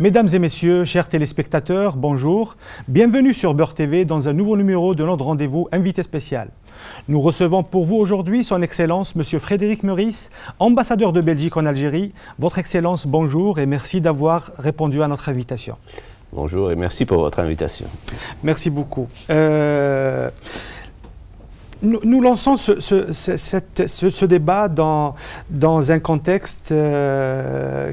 Mesdames et messieurs, chers téléspectateurs, bonjour. Bienvenue sur Beurre TV dans un nouveau numéro de notre rendez-vous invité spécial. Nous recevons pour vous aujourd'hui son Excellence, Monsieur Frédéric Meurice, ambassadeur de Belgique en Algérie. Votre Excellence, bonjour et merci d'avoir répondu à notre invitation. Bonjour et merci pour votre invitation. Merci beaucoup. Nous lançons ce débat dans un contexte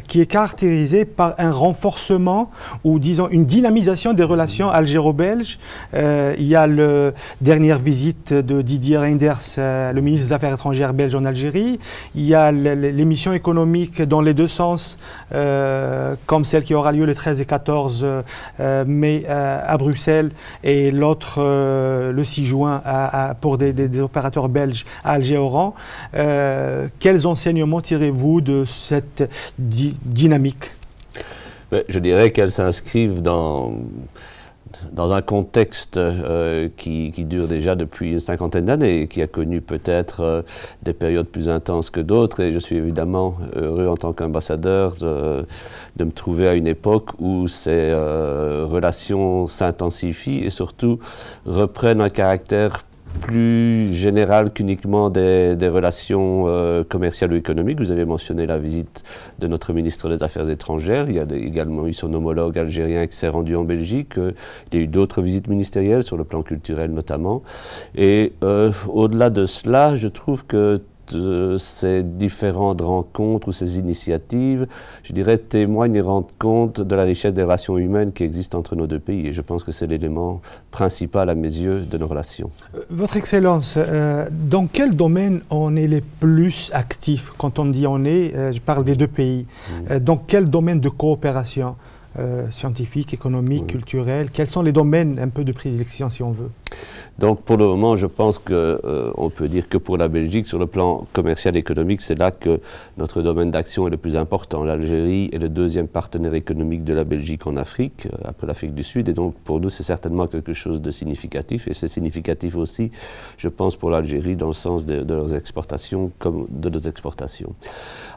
qui est caractérisé par un renforcement ou disons une dynamisation des relations algéro-belges. Il y a la dernière visite de Didier Reynders, le ministre des Affaires étrangères belge en Algérie. Il y a les missions économiques dans les deux sens, comme celle qui aura lieu les 13 et 14 mai à Bruxelles et l'autre le 6 juin pour des opérateurs belges à Alger-Oran. Quels enseignements tirez-vous de cette dynamique? Je dirais qu'elles s'inscrivent dans un contexte qui dure déjà depuis une cinquantaine d'années et qui a connu peut-être des périodes plus intenses que d'autres. Et je suis évidemment heureux en tant qu'ambassadeur de me trouver à une époque où ces relations s'intensifient et surtout reprennent un caractère plus général qu'uniquement des relations commerciales ou économiques. Vous avez mentionné la visite de notre ministre des Affaires étrangères. Il y a également eu son homologue algérien qui s'est rendu en Belgique. Il y a eu d'autres visites ministérielles sur le plan culturel notamment. Et au-delà de cela, je trouve que ces différentes rencontres ou ces initiatives, je dirais, témoignent et rendent compte de la richesse des relations humaines qui existent entre nos deux pays. Et je pense que c'est l'élément principal à mes yeux de nos relations. Votre Excellence, dans quel domaine on est les plus actifs? Quand on dit on est, je parle des deux pays. Dans quel domaine de coopération scientifique, économique, culturelle? Quels sont les domaines un peu de prédilection si on veut? Donc pour le moment, je pense qu'on peut dire que pour la Belgique, sur le plan commercial et économique, c'est là que notre domaine d'action est le plus important. L'Algérie est le deuxième partenaire économique de la Belgique en Afrique, après l'Afrique du Sud, et donc pour nous, c'est certainement quelque chose de significatif, et c'est significatif aussi, je pense, pour l'Algérie, dans le sens de leurs exportations comme de nos exportations.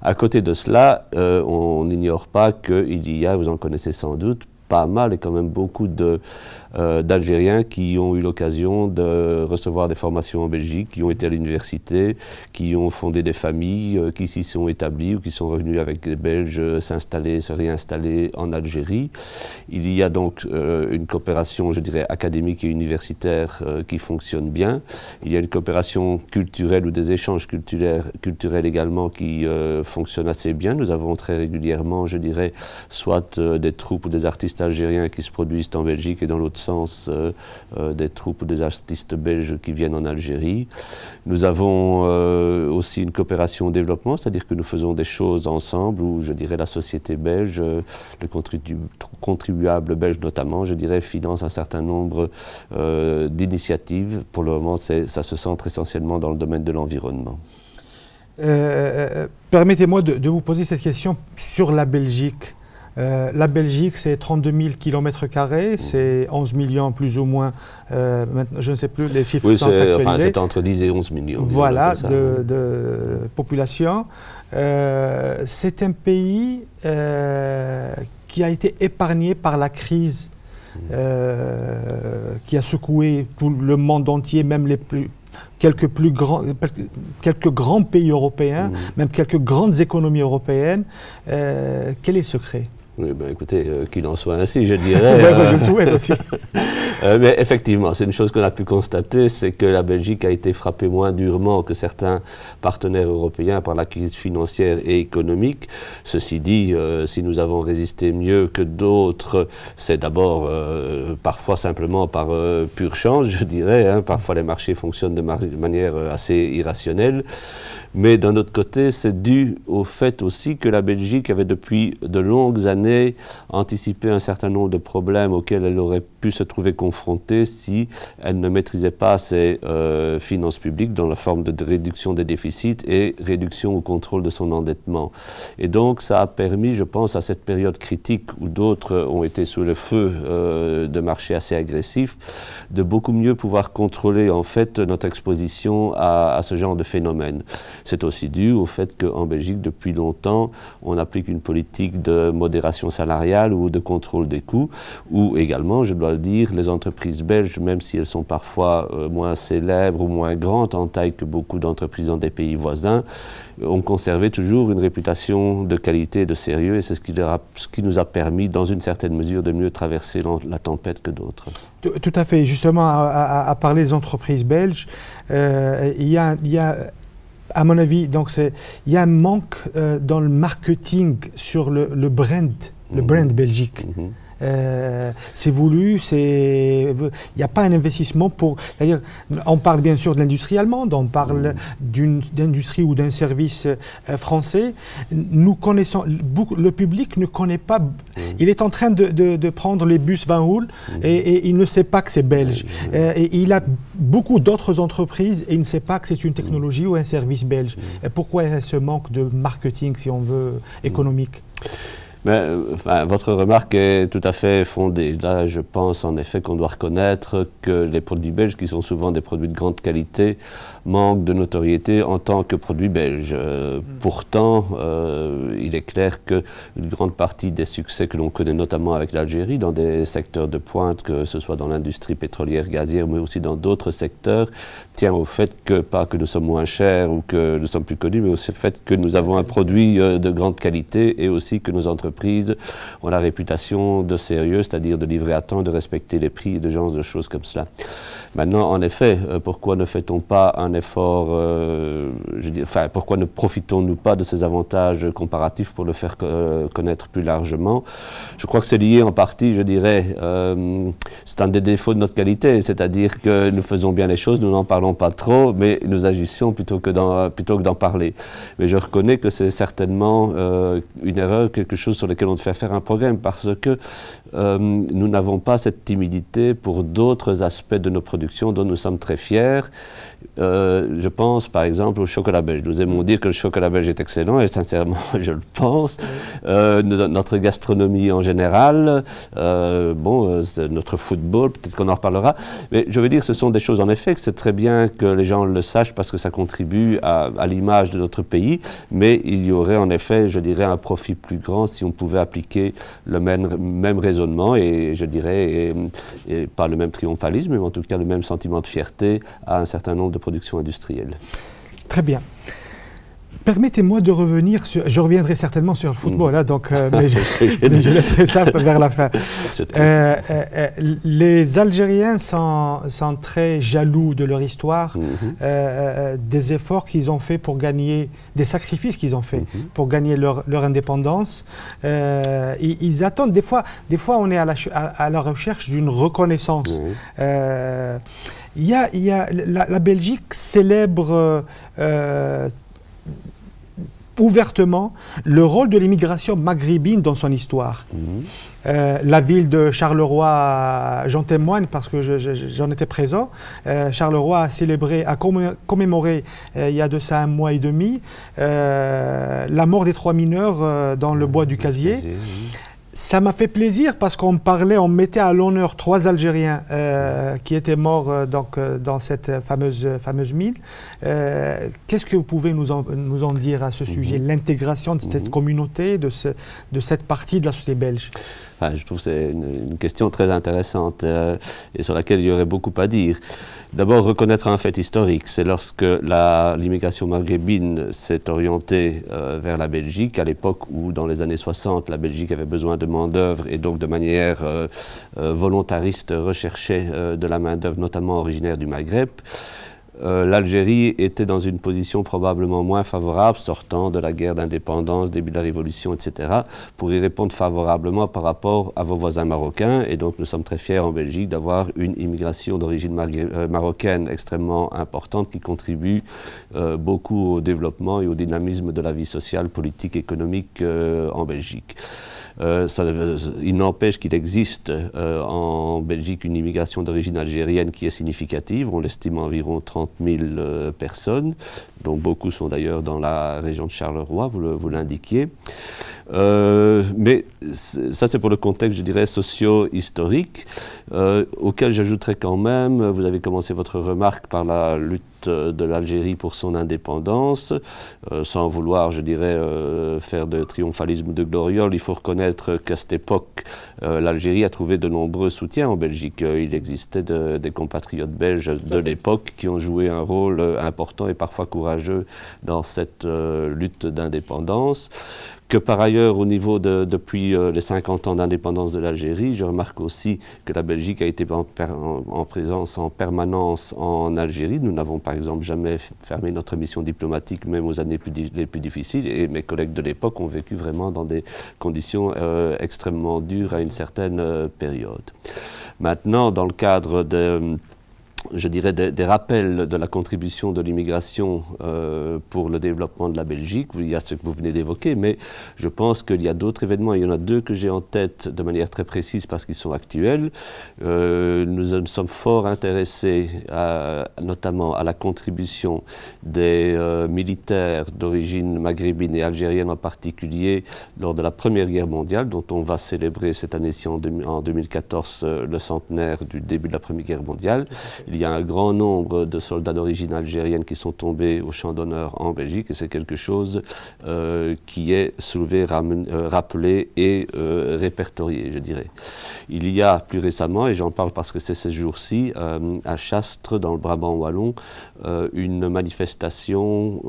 À côté de cela, on n'ignore pas qu'il y a, vous en connaissez sans doute, pas mal et quand même beaucoup d'Algériens qui ont eu l'occasion de recevoir des formations en Belgique, qui ont été à l'université, qui ont fondé des familles, qui s'y sont établis ou qui sont revenus avec les Belges s'installer, se réinstaller en Algérie. Il y a donc une coopération, je dirais, académique et universitaire qui fonctionne bien. Il y a une coopération culturelle ou des échanges culturels également qui fonctionnent assez bien. Nous avons très régulièrement, je dirais, soit des troupes ou des artistes algériens qui se produisent en Belgique et dans l'autre sens des troupes ou des artistes belges qui viennent en Algérie. Nous avons aussi une coopération au développement, c'est-à-dire que nous faisons des choses ensemble où je dirais la société belge, le contribuable belge notamment, je dirais, finance un certain nombre d'initiatives. Pour le moment, ça se centre essentiellement dans le domaine de l'environnement. Permettez-moi de vous poser cette question sur la Belgique. La Belgique, c'est 32 000 km², c'est 11 millions plus ou moins, je ne sais plus, les chiffres sont actualisés. Enfin, c'est entre 10 et 11 millions. Voilà, de population. C'est un pays qui a été épargné par la crise qui a secoué tout le monde entier, même quelques grands pays européens, même quelques grandes économies européennes. Quel est le secret? Oui, ben écoutez, qu'il en soit ainsi, je dirais. Je souhaite aussi. Mais effectivement, c'est une chose qu'on a pu constater, c'est que la Belgique a été frappée moins durement que certains partenaires européens par la crise financière et économique. Ceci dit, si nous avons résisté mieux que d'autres, c'est d'abord parfois simplement par pur chance, je dirais. Parfois les marchés fonctionnent de manière assez irrationnelle. Mais d'un autre côté, c'est dû au fait aussi que la Belgique avait depuis de longues années anticipé un certain nombre de problèmes auxquels elle aurait pu se trouver confrontée confrontée si elle ne maîtrisait pas ses finances publiques dans la forme de réduction des déficits et réduction au contrôle de son endettement. Et donc ça a permis, je pense, à cette période critique où d'autres ont été sous le feu de marchés assez agressifs, de beaucoup mieux pouvoir contrôler en fait notre exposition à ce genre de phénomène. C'est aussi dû au fait qu'en Belgique, depuis longtemps, on applique une politique de modération salariale ou de contrôle des coûts, où également, je dois le dire, les entreprises belges, même si elles sont parfois moins célèbres ou moins grandes en taille que beaucoup d'entreprises dans des pays voisins, ont conservé toujours une réputation de qualité et de sérieux, et c'est ce qui nous a permis, dans une certaine mesure, de mieux traverser la tempête que d'autres. Tout à fait. Justement, à parler des entreprises belges, il y a à mon avis, donc il y a un manque dans le marketing sur le brand Belgique. C'est voulu, il n'y a pas un investissement pour... C'est-à-dire, on parle bien sûr de l'industrie allemande, on parle d'une industrie ou d'un service français. Nous connaissons, le public ne connaît pas... Il est en train de prendre les bus Van Hool et il ne sait pas que c'est belge. Et il a beaucoup d'autres entreprises et il ne sait pas que c'est une technologie ou un service belge. Et pourquoi ce manque de marketing, si on veut, économique? Mais, enfin, votre remarque est tout à fait fondée. Là, je pense en effet qu'on doit reconnaître que les produits belges, qui sont souvent des produits de grande qualité, manquent de notoriété en tant que produits belges. Pourtant, il est clair qu'une grande partie des succès que l'on connaît, notamment avec l'Algérie, dans des secteurs de pointe, que ce soit dans l'industrie pétrolière, gazière, mais aussi dans d'autres secteurs, tient au fait que, pas que nous sommes moins chers ou que nous sommes plus connus, mais aussi au fait que nous avons un produit de grande qualité et aussi que nos entreprises ont la réputation de sérieux, c'est-à-dire de livrer à temps, de respecter les prix et de genre de choses comme cela. Maintenant, en effet, pourquoi ne fait-on pas un effort, pourquoi ne profitons-nous pas de ces avantages comparatifs pour le faire connaître plus largement? Je crois que c'est lié en partie, je dirais, c'est un des défauts de notre qualité, c'est-à-dire que nous faisons bien les choses, nous n'en parlons pas trop, mais nous agissons plutôt que d'en parler. Mais je reconnais que c'est certainement une erreur, quelque chose sur lequel on devrait faire un programme, parce que nous n'avons pas cette timidité pour d'autres aspects de nos productions dont nous sommes très fiers. Je pense par exemple au chocolat belge. Nous aimons dire que le chocolat belge est excellent, et sincèrement je le pense. Notre gastronomie en général, notre football, peut-être qu'on en reparlera, mais je veux dire, ce sont des choses en effet que c'est très bien que les gens le sachent parce que ça contribue à l'image de notre pays, mais il y aurait en effet, je dirais, un profit plus grand si on pouvait appliquer le même raisonnement et je dirais, et pas le même triomphalisme, mais en tout cas le même sentiment de fierté à un certain nombre de productions industrielles. Très bien. Permettez-moi de revenir sur... Je reviendrai certainement sur le football, hein, donc, mais je laisserai ça vers la fin. Les Algériens sont très jaloux de leur histoire, des efforts qu'ils ont faits pour gagner, des sacrifices qu'ils ont faits pour gagner leur indépendance. Ils attendent, des fois on est à la recherche d'une reconnaissance. La Belgique célèbre ouvertement le rôle de l'immigration maghrébine dans son histoire. La ville de Charleroi, j'en témoigne parce que j'en étais présent. Charleroi a commémoré il y a de ça 1 mois et demi la mort des 3 mineurs dans le bois du Casier. Ça m'a fait plaisir parce qu'on mettait à l'honneur 3 Algériens qui étaient morts dans cette fameuse mine. Qu'est-ce que vous pouvez nous en dire à ce sujet, l'intégration de cette communauté, de cette partie de la société belge? Je trouve que c'est une question très intéressante et sur laquelle il y aurait beaucoup à dire. D'abord, reconnaître un fait historique, c'est lorsque l'immigration maghrébine s'est orientée vers la Belgique, à l'époque où, dans les années 60, la Belgique avait besoin de main-d'œuvre et donc de manière volontariste recherchait de la main-d'œuvre, notamment originaire du Maghreb. l'Algérie était dans une position probablement moins favorable, sortant de la guerre d'indépendance, début de la Révolution, etc., pour y répondre favorablement par rapport à vos voisins marocains. Et donc nous sommes très fiers en Belgique d'avoir une immigration d'origine marocaine extrêmement importante qui contribue beaucoup au développement et au dynamisme de la vie sociale, politique, économique en Belgique. Il n'empêche qu'il existe en Belgique une immigration d'origine algérienne qui est significative. On l'estime à environ 30 000 personnes, dont beaucoup sont d'ailleurs dans la région de Charleroi, vous l'indiquiez. Mais ça, c'est pour le contexte, je dirais, socio-historique, auquel j'ajouterais quand même, vous avez commencé votre remarque par la lutte de l'Algérie pour son indépendance, sans vouloir, je dirais, faire de triomphalisme ou de gloriole. Il faut reconnaître qu'à cette époque, l'Algérie a trouvé de nombreux soutiens en Belgique. Il existait des compatriotes belges de l'époque qui ont joué un rôle important et parfois courageux dans cette lutte d'indépendance. Que par ailleurs, au niveau depuis les 50 ans d'indépendance de l'Algérie, je remarque aussi que la Belgique a été en présence en permanence en Algérie. Nous n'avons par exemple jamais fermé notre mission diplomatique, même aux années les plus difficiles. Et mes collègues de l'époque ont vécu vraiment dans des conditions extrêmement dures à une certaine période. Maintenant, dans le cadre je dirais des rappels de la contribution de l'immigration pour le développement de la Belgique. Il y a ce que vous venez d'évoquer, mais je pense qu'il y a d'autres événements. Il y en a deux que j'ai en tête de manière très précise parce qu'ils sont actuels. Nous nous sommes fort intéressés notamment à la contribution des militaires d'origine maghrébine et algérienne en particulier lors de la Première Guerre mondiale, dont on va célébrer cette année-ci en 2014 le centenaire du début de la Première Guerre mondiale. Il y a un grand nombre de soldats d'origine algérienne qui sont tombés au champ d'honneur en Belgique et c'est quelque chose qui est soulevé, rappelé et répertorié, je dirais. Il y a plus récemment, et j'en parle parce que c'est ces jours-ci, à Chastres, dans le Brabant wallon, une manifestation,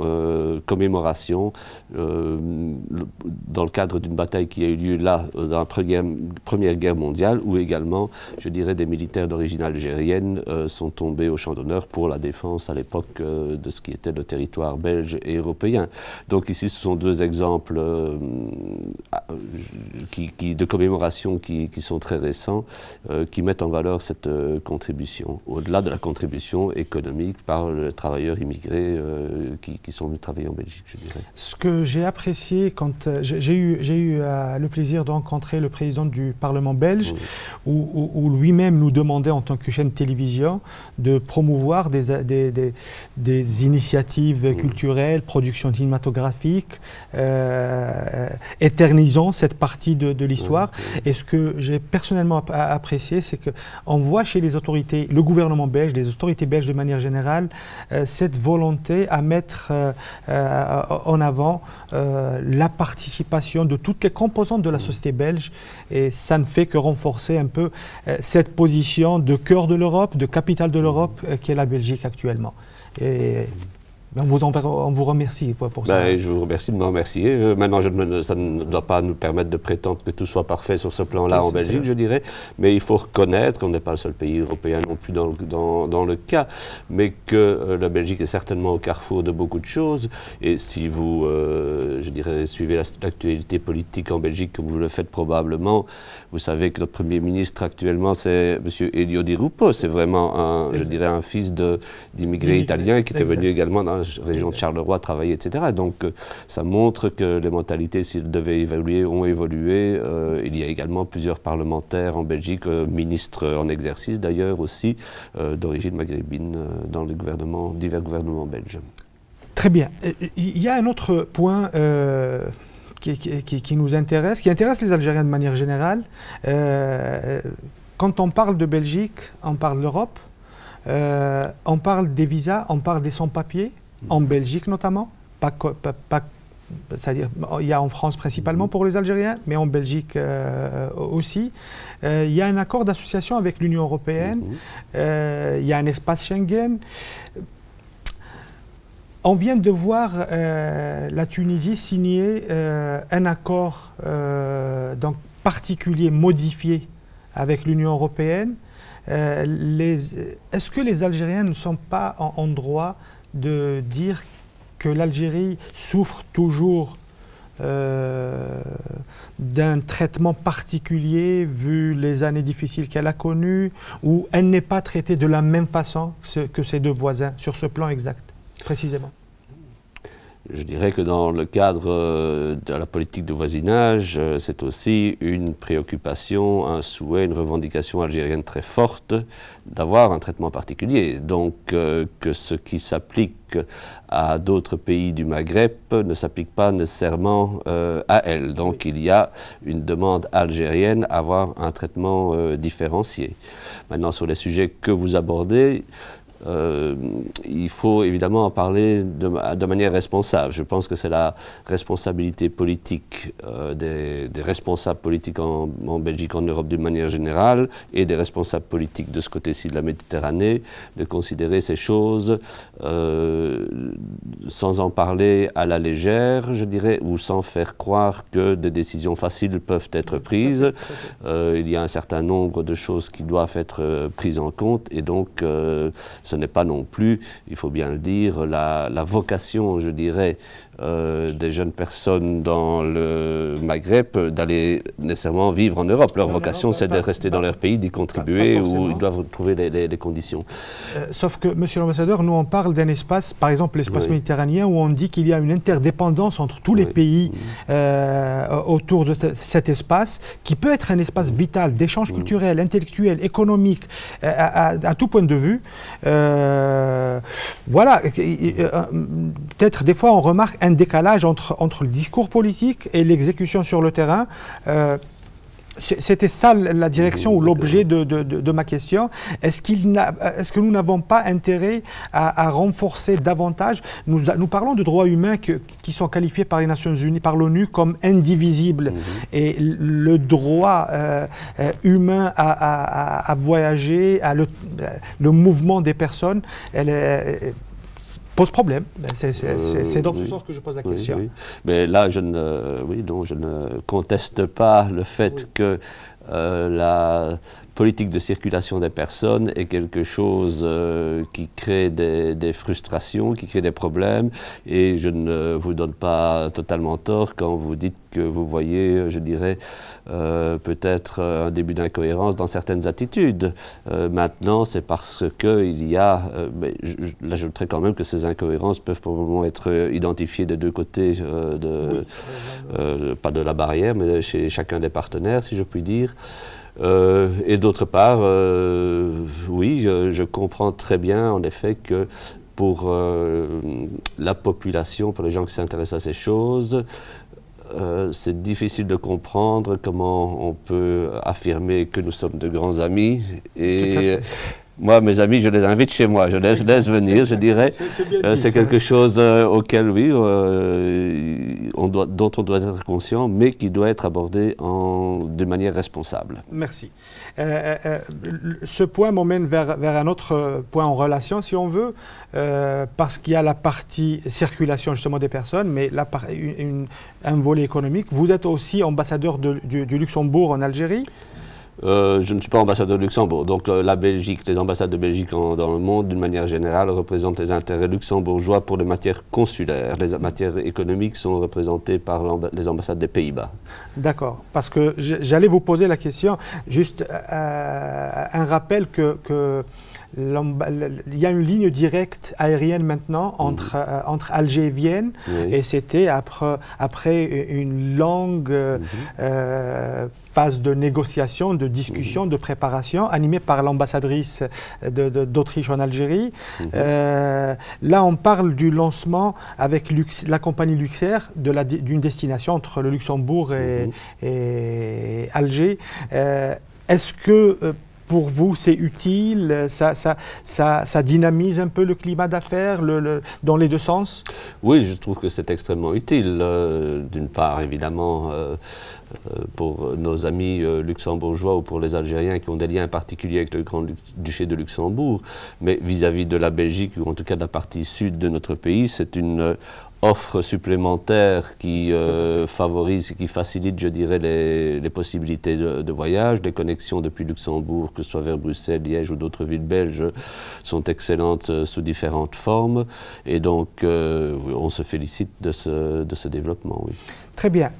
commémoration, dans le cadre d'une bataille qui a eu lieu là, dans la Première Guerre mondiale, où également, je dirais, des militaires d'origine algérienne sont tombés au champ d'honneur pour la défense à l'époque de ce qui était le territoire belge et européen. Donc ici, ce sont deux exemples de commémoration qui sont très récents, qui mettent en valeur cette contribution, au-delà de la contribution économique par les travailleurs immigrés qui sont venus travailler en Belgique, je dirais. Ce que j'ai apprécié quand j'ai eu le plaisir de rencontrer le président du Parlement belge, oui, où lui-même nous demandait en tant que chaîne de télévision de promouvoir des initiatives culturelles, productions cinématographiques, éternisant cette partie de l'histoire. Et ce que j'ai personnellement apprécié, c'est qu'on voit chez les autorités, le gouvernement belge, les autorités belges de manière générale, cette volonté à mettre en avant la participation de toutes les composantes de la société belge. Et ça ne fait que renforcer un peu cette position de cœur de l'Europe, de capitale de l'Europe, qui est la Belgique actuellement. Et on vous remercie pour ça. Je vous remercie de me remercier. Maintenant, ça ne doit pas nous permettre de prétendre que tout soit parfait sur ce plan-là en Belgique, je dirais. Mais il faut reconnaître qu'on n'est pas le seul pays européen non plus dans le cas, mais que la Belgique est certainement au carrefour de beaucoup de choses. Et si vous, je dirais, suivez l'actualité politique en Belgique, comme vous le faites probablement, vous savez que notre Premier ministre actuellement, c'est M. Elio Di Rupo. C'est vraiment, je dirais, un fils d'immigrés italiens qui était venu également dans la région de Charleroi travailler, etc. Donc ça montre que les mentalités, s'ils devaient évoluer, ont évolué. Il y a également plusieurs parlementaires en Belgique, ministres en exercice d'ailleurs aussi, d'origine maghrébine dans les divers gouvernements belges. Très bien. Il y a un autre point qui nous intéresse, qui intéresse les Algériens de manière générale. Quand on parle de Belgique, on parle de l'Europe, on parle des visas, on parle des sans-papiers, en Belgique notamment, c'est-à-dire il y a en France principalement pour les Algériens, mais en Belgique aussi. Il y a un accord d'association avec l'Union européenne, il y a un espace Schengen. On vient de voir la Tunisie signer un accord donc particulier modifié avec l'Union européenne. est-ce que les Algériens ne sont pas en droit de dire que l'Algérie souffre toujours d'un traitement particulier vu les années difficiles qu'elle a connues, ou elle n'est pas traitée de la même façon que ses deux voisins, sur ce plan exact, précisément? Je dirais que dans le cadre de la politique de voisinage, c'est aussi une préoccupation, un souhait, une revendication algérienne très forte d'avoir un traitement particulier. Donc que ce qui s'applique à d'autres pays du Maghreb ne s'applique pas nécessairement à elle. Donc il y a une demande algérienne à avoir un traitement différencié. Maintenant, sur les sujets que vous abordez, il faut évidemment en parler de manière responsable. Je pense que c'est la responsabilité politique des responsables politiques en Belgique, en Europe d'une manière générale, et des responsables politiques de ce côté-ci de la Méditerranée, de considérer ces choses sans en parler à la légère, je dirais, ou sans faire croire que des décisions faciles peuvent être prises. Il y a un certain nombre de choses qui doivent être prises en compte, et donc ce n'est pas non plus, il faut bien le dire, la vocation, je dirais, des jeunes personnes dans le Maghreb d'aller nécessairement vivre en Europe. Leur vocation, c'est de rester dans leur pays, d'y contribuer, où ils doivent trouver les conditions. Sauf que, monsieur l'ambassadeur, nous on parle d'un espace, par exemple l'espace méditerranéen, où on dit qu'il y a une interdépendance entre tous les pays autour de cet espace, qui peut être un espace vital d'échange culturel, intellectuel, économique, à tout point de vue. Voilà, peut-être des fois on remarque un décalage entre le discours politique et l'exécution sur le terrain. C'était ça la direction ou l'objet de ma question. Est-ce que nous n'avons pas intérêt à renforcer davantage? Nous parlons de droits humains qui sont qualifiés par les Nations Unies, par l'ONU, comme indivisibles. Et le droit humain à voyager, le mouvement des personnes, pose problème. C'est dans ce sens que je pose la question. Oui. Mais là, je ne conteste pas le fait que la politique de circulation des personnes est quelque chose qui crée des frustrations, qui crée des problèmes, et je ne vous donne pas totalement tort quand vous dites que vous voyez, je dirais, peut-être un début d'incohérence dans certaines attitudes. Maintenant, c'est parce qu'il y a, là j'ajouterais quand même que ces incohérences peuvent probablement être identifiées des deux côtés, pas de la barrière, mais chez chacun des partenaires, si je puis dire. Et d'autre part, oui, je comprends très bien en effet que pour la population, pour les gens qui s'intéressent à ces choses, c'est difficile de comprendre comment on peut affirmer que nous sommes de grands amis. Et moi, mes amis, je les invite chez moi, je les laisse venir, je dirais. C'est quelque chose auquel, oui, dont on doit être conscient, mais qui doit être abordé de manière responsable. Merci. Ce point m'emmène vers un autre point en relation, si on veut, parce qu'il y a la partie circulation justement des personnes, mais un volet économique. Vous êtes aussi ambassadeur du Luxembourg en Algérie. Je ne suis pas ambassadeur de Luxembourg. Donc la Belgique, les ambassades de Belgique dans le monde, d'une manière générale, représentent les intérêts luxembourgeois pour les matières consulaires. Les matières économiques sont représentées par les ambassades des Pays-Bas. D'accord. Parce que j'allais vous poser la question, juste un rappel que il y a une ligne directe aérienne maintenant entre Alger et Vienne, et c'était après une longue phase de négociation, de discussion, de préparation, animée par l'ambassadrice d'Autriche en Algérie. Là, on parle du lancement avec la compagnie Luxair d'une destination entre le Luxembourg et Alger. Est-ce que pour vous, c'est utile, ça dynamise un peu le climat d'affaires dans les deux sens? Oui, je trouve que c'est extrêmement utile. D'une part, évidemment, pour nos amis luxembourgeois ou pour les Algériens qui ont des liens particuliers avec le Grand-Duché de Luxembourg, mais vis-à-vis de la Belgique, ou en tout cas de la partie sud de notre pays, c'est une offre supplémentaire qui favorise et qui facilite, je dirais, les possibilités de voyage. Les connexions depuis Luxembourg, que ce soit vers Bruxelles, Liège ou d'autres villes belges, sont excellentes sous différentes formes. Et donc, on se félicite de ce développement, oui. Très bien.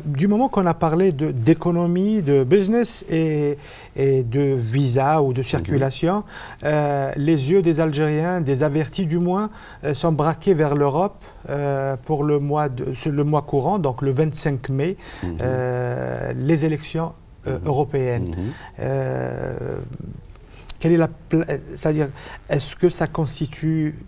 Du moment qu'on a parlé d'économie, de business et de visa ou de circulation, les yeux des Algériens, des avertis du moins, sont braqués vers l'Europe pour le mois courant, donc le 25 mai, les élections européennes. Quelle est c'est-à-dire, est-ce que ça constitue...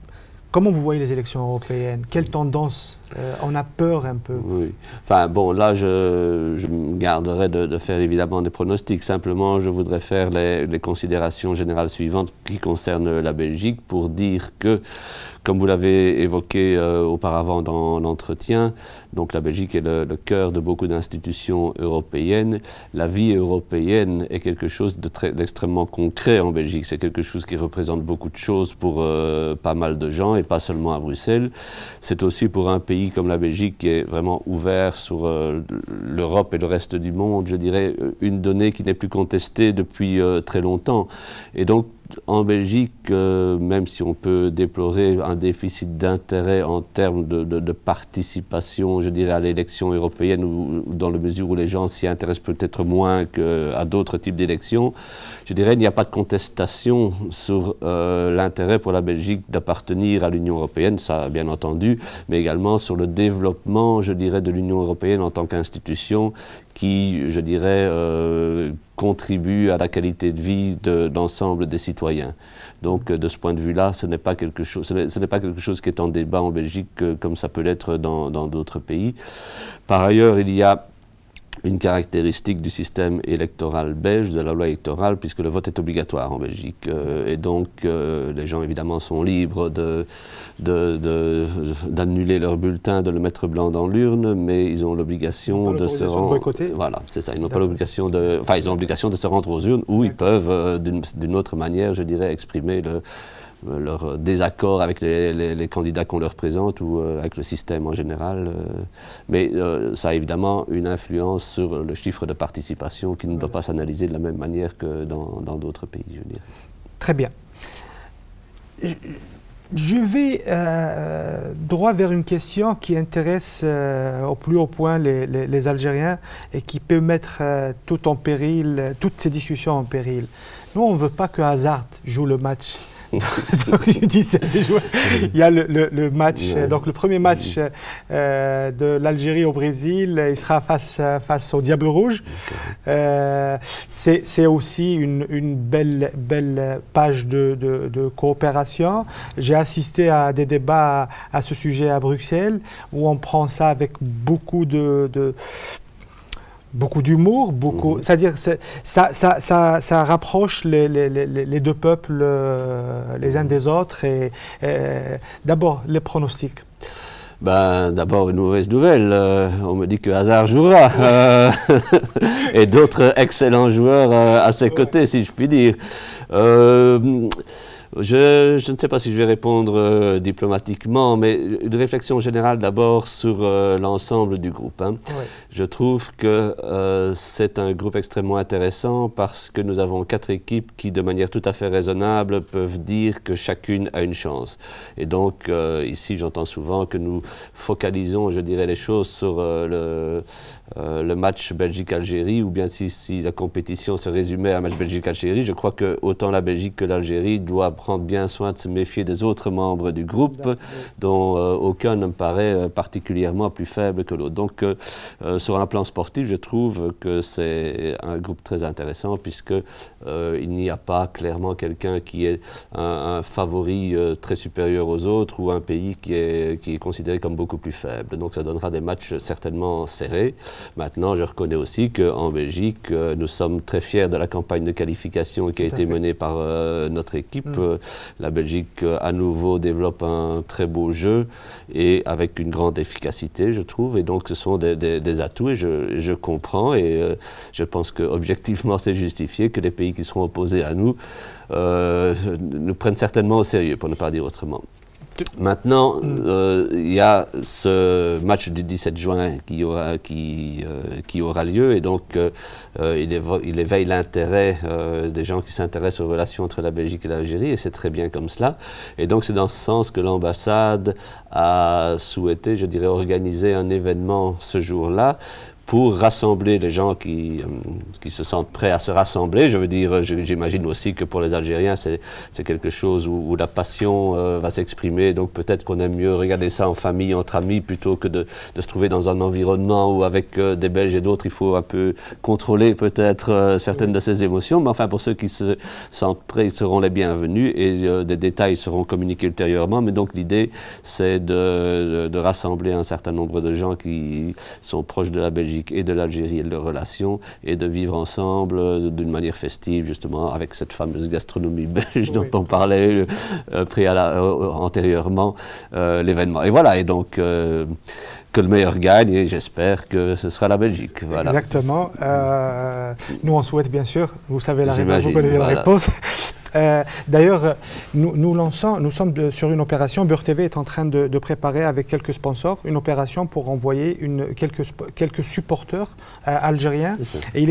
Comment vous voyez les élections européennes? Quelle tendance? On a peur un peu. Oui. Enfin, bon, là, je me garderai de faire évidemment des pronostics. Simplement, je voudrais faire les considérations générales suivantes qui concernent la Belgique pour dire que, comme vous l'avez évoqué auparavant dans l'entretien, donc la Belgique est le cœur de beaucoup d'institutions européennes. La vie européenne est quelque chose d'extrêmement concret en Belgique. C'est quelque chose qui représente beaucoup de choses pour pas mal de gens et pas seulement à Bruxelles. C'est aussi pour un pays comme la Belgique qui est vraiment ouvert sur l'Europe et le reste du monde, je dirais, une donnée qui n'est plus contestée depuis très longtemps. Et donc, en Belgique, même si on peut déplorer un déficit d'intérêt en termes de participation, je dirais, à l'élection européenne, ou dans la mesure où les gens s'y intéressent peut-être moins qu'à d'autres types d'élections, je dirais qu'il n'y a pas de contestation sur l'intérêt pour la Belgique d'appartenir à l'Union européenne, ça bien entendu, mais également sur le développement, je dirais, de l'Union européenne en tant qu'institution qui, je dirais, contribue à la qualité de vie de l'ensemble des citoyens. Donc, de ce point de vue-là, ce n'est pas quelque chose qui est en débat en Belgique comme ça peut l'être dans d'autres pays. Par ailleurs, il y a une caractéristique du système électoral belge, de la loi électorale, puisque le vote est obligatoire en Belgique. Et donc, les gens, évidemment, sont libres d'annuler leur bulletin, de le mettre blanc dans l'urne, mais ils ont l'obligation de se rendre... Voilà, c'est ça. Ils n'ont pas l'obligation de... Enfin, ils ont l'obligation de se rendre aux urnes, où ils peuvent, d'une autre manière, je dirais, exprimer leur désaccord avec les candidats qu'on leur présente ou avec le système en général. Mais ça a évidemment une influence sur le chiffre de participation qui ne doit pas s'analyser de la même manière que dans d'autres pays, je veux dire. Très bien. Je vais droit vers une question qui intéresse au plus haut point les Algériens et qui peut mettre tout en péril, toutes ces discussions en péril. Nous, on ne veut pas que Hazard joue le match. Donc, je dis, il y a le match, donc le premier match de l'Algérie au Brésil, il sera face au Diable Rouge. C'est aussi une belle page de coopération. J'ai assisté à des débats à ce sujet à Bruxelles, où on prend ça avec beaucoup d'humour, c'est-à-dire ça rapproche les deux peuples les uns des autres. Et d'abord, les pronostics. Ben, d'abord, une mauvaise nouvelle. On me dit que Hazard jouera. Et d'autres excellents joueurs à ses côtés, si je puis dire. Je ne sais pas si je vais répondre diplomatiquement, mais une réflexion générale d'abord sur l'ensemble du groupe. Hein. Ouais. Je trouve que c'est un groupe extrêmement intéressant parce que nous avons 4 équipes qui, de manière tout à fait raisonnable, peuvent dire que chacune a une chance. Et donc, ici, j'entends souvent que nous focalisons, je dirais, les choses sur le match Belgique-Algérie, ou bien si la compétition se résumait à un match Belgique-Algérie, je crois que autant la Belgique que l'Algérie doivent prendre bien soin de se méfier des autres membres du groupe, dont aucun ne me paraît particulièrement plus faible que l'autre. Donc, sur un plan sportif, je trouve que c'est un groupe très intéressant, puisque il n'y a pas clairement quelqu'un qui est un favori très supérieur aux autres, ou un pays qui est considéré comme beaucoup plus faible. Donc, ça donnera des matchs certainement serrés. Maintenant, je reconnais aussi qu'en Belgique, nous sommes très fiers de la campagne de qualification qui a été menée par notre équipe. La Belgique, à nouveau, développe un très beau jeu et avec une grande efficacité, je trouve. Et donc, ce sont des atouts et je comprends et je pense qu'objectivement, c'est justifié que les pays qui seront opposés à nous nous prennent certainement au sérieux, pour ne pas dire autrement. Maintenant, il y a ce match du 17 juin qui aura lieu et donc il éveille l'intérêt des gens qui s'intéressent aux relations entre la Belgique et l'Algérie et c'est très bien comme cela. Et donc c'est dans ce sens que l'ambassade a souhaité, je dirais, organiser un événement ce jour-là pour rassembler les gens qui se sentent prêts à se rassembler. Je veux dire, j'imagine aussi que pour les Algériens, c'est quelque chose où la passion va s'exprimer. Donc peut-être qu'on aime mieux regarder ça en famille, entre amis, plutôt que de se trouver dans un environnement où avec des Belges et d'autres, il faut un peu contrôler peut-être certaines de ces émotions. Mais enfin, pour ceux qui se sentent prêts, ils seront les bienvenus et des détails seront communiqués ultérieurement. Mais donc l'idée, c'est de rassembler un certain nombre de gens qui sont proches de la Belgique et de l'Algérie et de leurs relations, et de vivre ensemble d'une manière festive, justement, avec cette fameuse gastronomie belge dont on parlait antérieurement, l'événement. Et voilà, et donc que le meilleur gagne, et j'espère que ce sera la Belgique. Voilà. Exactement. Nous, on souhaite, bien sûr, vous savez la réponse, vous connaissez la réponse. D'ailleurs, nous sommes sur une opération, Beurre TV est en train de préparer avec quelques sponsors une opération pour envoyer quelques supporters algériens. Et il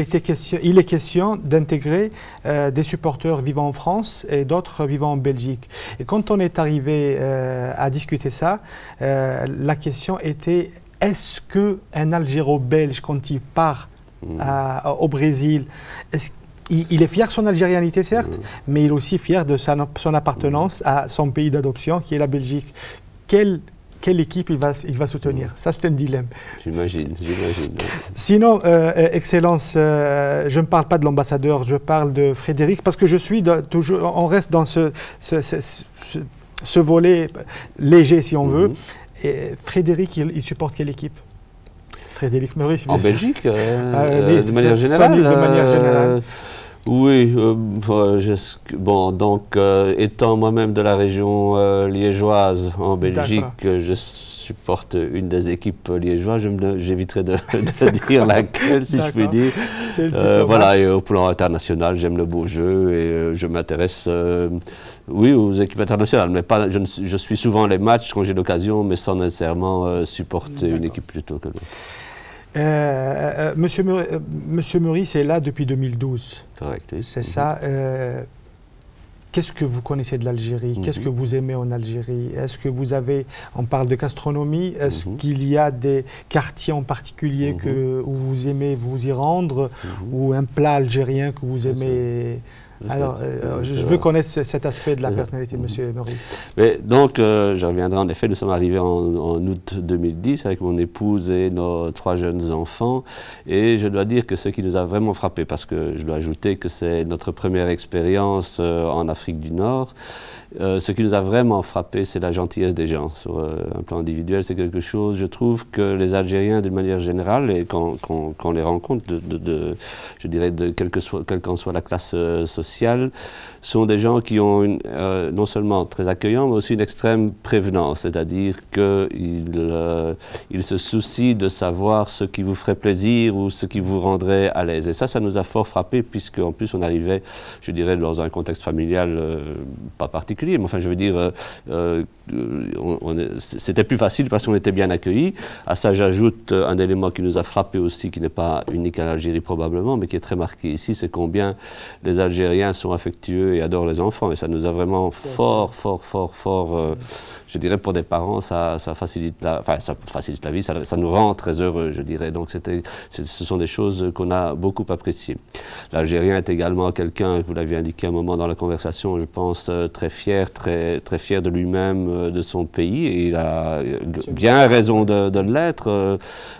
est question d'intégrer des supporters vivant en France et d'autres vivant en Belgique. Et quand on est arrivé à discuter ça, la question était, est-ce qu'un Algéro-Belge, quand il part au Brésil, il est fier de son algérianité, certes, mais il est aussi fier de son appartenance à son pays d'adoption, qui est la Belgique. Quelle équipe il va soutenir? Ça, c'est un dilemme. J'imagine. Sinon, Excellence, je ne parle pas de l'ambassadeur, je parle de Frédéric, parce que on reste dans ce volet léger, si on veut. Et Frédéric, il supporte quelle équipe? Frédéric Meurice, en Belgique, de manière générale. Oui, donc étant moi-même de la région liégeoise en Belgique, je supporte une des équipes liégeoises, j'éviterai de dire laquelle, si je puis dire. Voilà, et au plan international, j'aime le beau jeu et je m'intéresse aux équipes internationales, mais pas, je suis souvent les matchs quand j'ai l'occasion, mais sans nécessairement supporter une équipe plutôt que l'autre. Monsieur Meurice est là depuis 2012. Correct, oui. C'est ça. Qu'est-ce que vous connaissez de l'Algérie? Qu'est-ce que vous aimez en Algérie? Est-ce que vous avez, on parle de gastronomie, est-ce qu'il y a des quartiers en particulier où vous aimez vous y rendre, ou un plat algérien que vous aimez? Alors, je veux connaître cet aspect de la personnalité de M. Meurice. Mais donc, je reviendrai en effet, nous sommes arrivés en août 2010 avec mon épouse et nos 3 jeunes enfants. Et je dois dire que ce qui nous a vraiment frappé, parce que je dois ajouter que c'est notre première expérience en Afrique du Nord, ce qui nous a vraiment frappé, c'est la gentillesse des gens. Sur un plan individuel, c'est quelque chose, je trouve que les Algériens, d'une manière générale, et quand on les rencontre, je dirais, quelle qu'en soit la classe sociale, sont des gens qui ont non seulement très accueillants, mais aussi une extrême prévenance, c'est-à-dire qu'ils se soucient de savoir ce qui vous ferait plaisir ou ce qui vous rendrait à l'aise. Et ça nous a fort frappé, puisqu'en plus on arrivait, je dirais, dans un contexte familial pas particulier, mais enfin je veux dire, c'était plus facile parce qu'on était bien accueillis. À ça j'ajoute un élément qui nous a frappé aussi, qui n'est pas unique à l'Algérie probablement, mais qui est très marqué ici, c'est combien les Algériens sont affectueux et adorent les enfants. Et ça nous a vraiment fort, je dirais, pour des parents, ça facilite la vie, ça nous rend très heureux, je dirais. Donc ce sont des choses qu'on a beaucoup appréciées. L'Algérien est également quelqu'un, vous l'aviez indiqué un moment dans la conversation, je pense, très fier de lui-même, de son pays, et il a bien raison de l'être.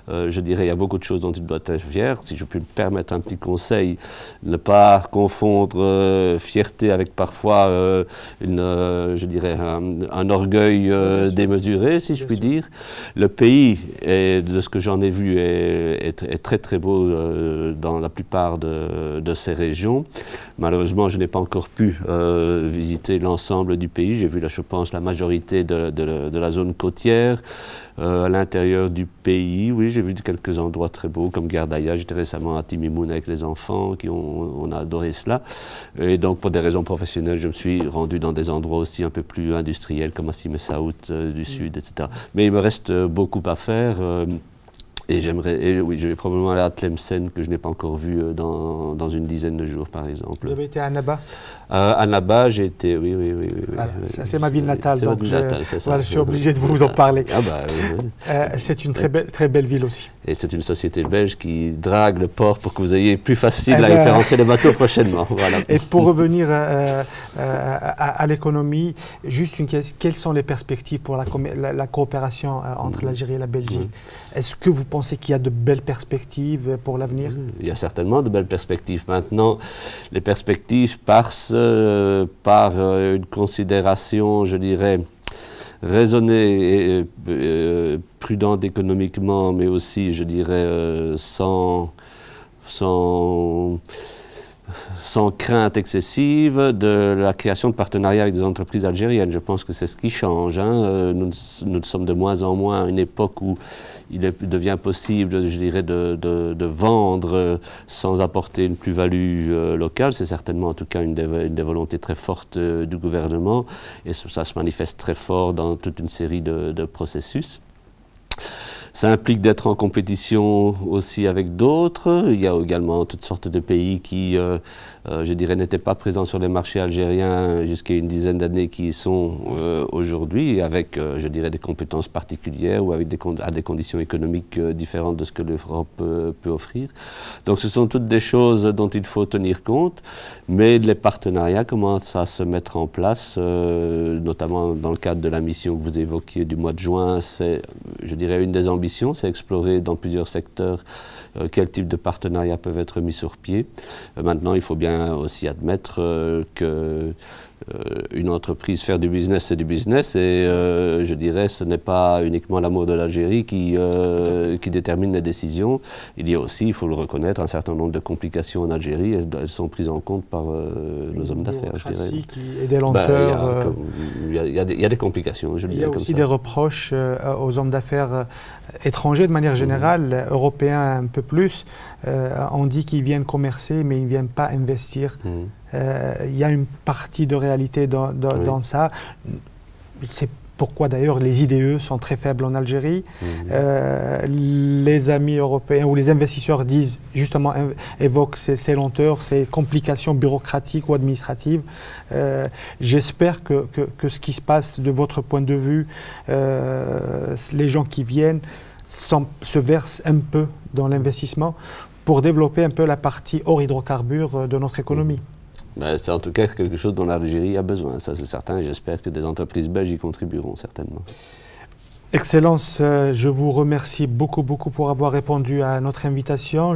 Je dirais, il y a beaucoup de choses dont il doit être fier. Si je puis me permettre un petit conseil, ne pas confondre fierté avec parfois je dirais, un orgueil démesuré, si je puis dire. Le pays, de ce que j'en ai vu, est très très beau dans la plupart de ces régions. Malheureusement, je n'ai pas encore pu visiter l'ensemble du pays. J'ai vu, je pense, la majorité de la zone côtière. À l'intérieur du pays, oui, j'ai vu quelques endroits très beaux, comme Gardaïa. J'étais récemment à Timimoun avec les enfants, on a adoré cela. Et donc, pour des raisons professionnelles, je me suis rendu dans des endroits aussi un peu plus industriels, comme à Simessaout du Sud, etc. Mais il me reste beaucoup à faire. Et oui, je vais probablement aller à Tlemcen, que je n'ai pas encore vu dans une dizaine de jours, par exemple. Vous avez été à Annaba? À Annaba, j'ai été, oui. Voilà, c'est ma ville natale, donc voilà, je suis obligé de vous en parler. Oui. C'est une très belle ville aussi. Et c'est une société belge qui drague le port pour que vous ayez plus facile à y faire entrer les bateaux prochainement. Voilà. Et pour revenir à l'économie, juste une question, quelles sont les perspectives pour la coopération entre l'Algérie et la Belgique? Est-ce que vous pensez qu'il y a de belles perspectives pour l'avenir? Il y a certainement de belles perspectives. Maintenant, les perspectives passent par une considération, je dirais, raisonnée et prudente économiquement, mais aussi, je dirais, sans crainte excessive de la création de partenariats avec des entreprises algériennes. Je pense que c'est ce qui change. Nous sommes de moins en moins à une époque où il devient possible, je dirais, de vendre sans apporter une plus-value locale. C'est certainement en tout cas une des volontés très fortes du gouvernement et ça se manifeste très fort dans toute une série de processus. Ça implique d'être en compétition aussi avec d'autres. Il y a également toutes sortes de pays qui, je dirais, n'étaient pas présents sur les marchés algériens jusqu'à une dizaine d'années qui y sont aujourd'hui, avec, je dirais, des compétences particulières ou avec à des conditions économiques différentes de ce que l'Europe peut offrir. Donc ce sont toutes des choses dont il faut tenir compte, mais les partenariats commencent à se mettre en place, notamment dans le cadre de la mission que vous évoquiez du mois de juin. C'est, je dirais, une des ambitions, c'est explorer dans plusieurs secteurs quel type de partenariats peuvent être mis sur pied. Maintenant, il faut bien aussi admettre que une entreprise, faire du business, c'est du business, et je dirais ce n'est pas uniquement l'amour de l'Algérie qui détermine les décisions. Il y a aussi, il faut le reconnaître, un certain nombre de complications en Algérie, elles sont prises en compte par nos hommes d'affaires, je dirais. Et des lenteurs. Il y a des complications, je le dirais comme ça. Il y a aussi des reproches aux hommes d'affaires étrangers de manière générale, européens un peu plus. On dit qu'ils viennent commercer, mais ils ne viennent pas investir. Il y a une partie de réalité dans ça. C'est pourquoi d'ailleurs les IDE sont très faibles en Algérie. Les amis européens ou les investisseurs disent, justement, évoquent ces lenteurs, ces complications bureaucratiques ou administratives. J'espère que ce qui se passe de votre point de vue, les gens qui viennent se versent un peu dans l'investissement pour développer un peu la partie hors hydrocarbures de notre économie. C'est en tout cas quelque chose dont l'Algérie a besoin, ça c'est certain, et j'espère que des entreprises belges y contribueront certainement. Excellence, je vous remercie beaucoup pour avoir répondu à notre invitation.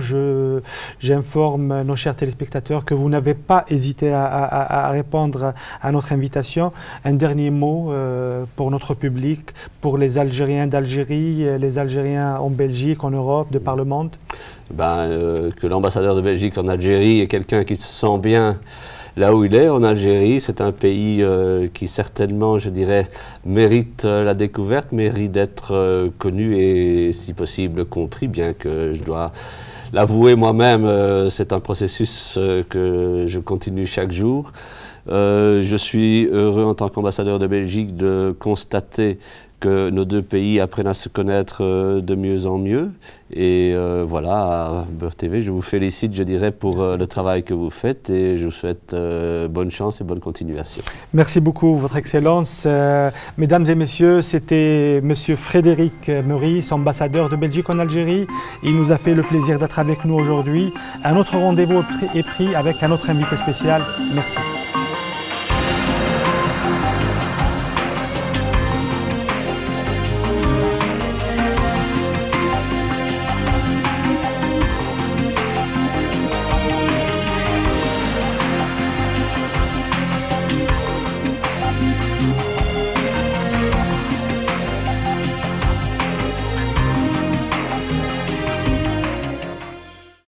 J'informe nos chers téléspectateurs que vous n'avez pas hésité à répondre à notre invitation. Un dernier mot pour notre public, pour les Algériens d'Algérie, les Algériens en Belgique, en Europe, de par le monde. Que l'ambassadeur de Belgique en Algérie est quelqu'un qui se sent bien là où il est, en Algérie. C'est un pays qui certainement, je dirais, mérite la découverte, mérite d'être connu et si possible compris, bien que je dois l'avouer moi-même, c'est un processus que je continue chaque jour. Je suis heureux en tant qu'ambassadeur de Belgique de constater que nos deux pays apprennent à se connaître de mieux en mieux. Et voilà, à Beurre TV, je vous félicite, je dirais, pour le travail que vous faites et je vous souhaite bonne chance et bonne continuation. Merci beaucoup, Votre Excellence. Mesdames et messieurs, c'était Monsieur Frédéric Meurice, ambassadeur de Belgique en Algérie. Il nous a fait le plaisir d'être avec nous aujourd'hui. Un autre rendez-vous est pris avec un autre invité spécial. Merci.